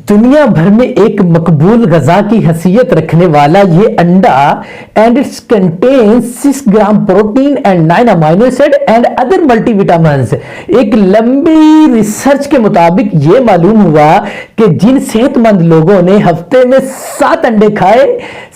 दुनिया भर में एक मकबूल गजा की हैसियत रखने वाला ये अंडा and it's contains 6 gram protein and 9 amino acid and other multivitamins. एक लंबी रिसर्च के मुताबिक ये मालूम हुआ कि जिन सेहतमंद लोगों ने हफ्ते में 7 अंडे खाए,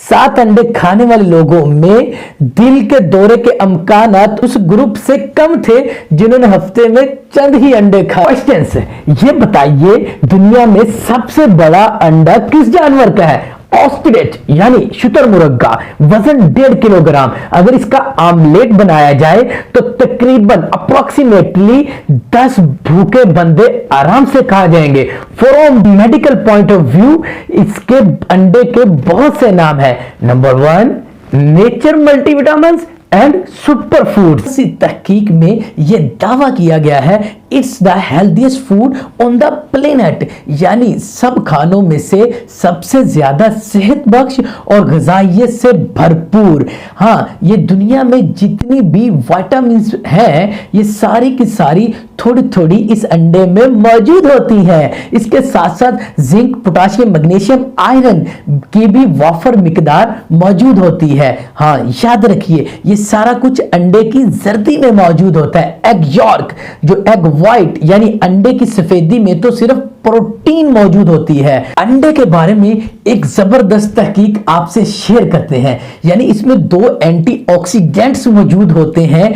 7 अंडे खाने वाले लोगों में दिल के दौरे के अमकानात उस ग्रुप से कम थे जिन्होंने हफ्ते में चंद ही अंडे खाए। क्वेश्चंस, ये बताइए दुनिया में सबसे बड़ा अंडा किस जानवर का है? ऑस्ट्रिच यानी शुतुरमुर्ग का, वजन 1.5 किलोग्राम। अगर इसका आमलेट बनाया जाए तो तकरीबन अप्रोक्सीमेटली 10 भूखे बंदे आराम से खा जाएंगे। From medical point of view इसके अंडे के बहुत से नाम है। Number 1 nature multivitamins and super food. इसी तहकीक में यह दावा किया गया है it's the healthiest food on the planet, यानी सब खानों में से सबसे ज्यादा सेहत बख्श और ग़िज़ाइयत से भरपूर। हाँ, ये दुनिया में जितनी भी विटामिन हैं ये सारी की सारी थोड़ी थोड़ी इस अंडे में मौजूद होती हैं। इसके साथ साथ जिंक, पोटाशियम, मैग्नीशियम, आयरन की भी वाफर मिकदार मौजूद होती है। हाँ, याद रखिए ये सारा कुछ अंडे की जर्दी में मौजूद होता है। एग यॉर्क, जो एग व्हाइट यानी अंडे की सफेदी में तो सिर्फ प्रोटीन मौजूद होती है। अंडे के बारे में एक जबरदस्त तहकीक आपसे शेयर करते हैं, यानी इसमें 2 एंटीऑक्सीडेंट्स मौजूद होते हैं।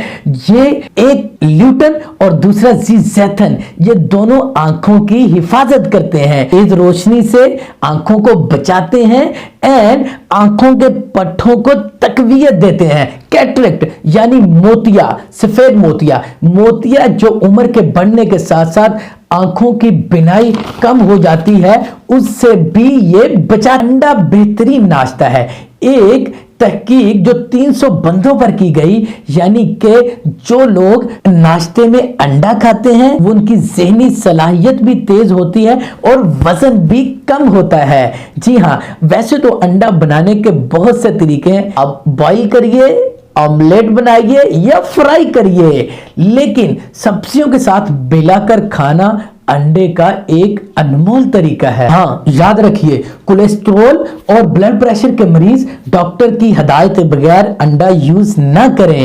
ये एक ल्यूटन और दूसरा ज़ीज़ैथन, ये दोनों आंखों की हिफाजत करते हैं, तेज रोशनी से आंखों को बचाते हैं एंड आंखों के पट्टों को तकवीयत देते हैं। कैटरेक्ट यानी मोतिया, सफेद मोतिया, मोतिया जो उम्र के बढ़ने के साथ साथ आंखों की बिनाई कम हो जाती है, उससे भी ये बचा। अंडा बेहतरीन नाश्ता है। एक तहकीक जो 300 बंदों पर की गई, यानी कि जो लोग नाश्ते में अंडा खाते हैं वो उनकी ज़हनी सलाहियत भी तेज होती है और वजन भी कम होता है। जी हाँ, वैसे तो अंडा बनाने के बहुत से तरीके हैं। आप बॉईल करिए, ऑमलेट बनाइए या फ्राई करिए, लेकिन सब्जियों के साथ मिलाकर खाना अंडे का एक अनमोल तरीका है। हाँ, याद रखिए कोलेस्ट्रॉल और ब्लड प्रेशर के मरीज डॉक्टर की हदायत के बगैर अंडा यूज ना करें।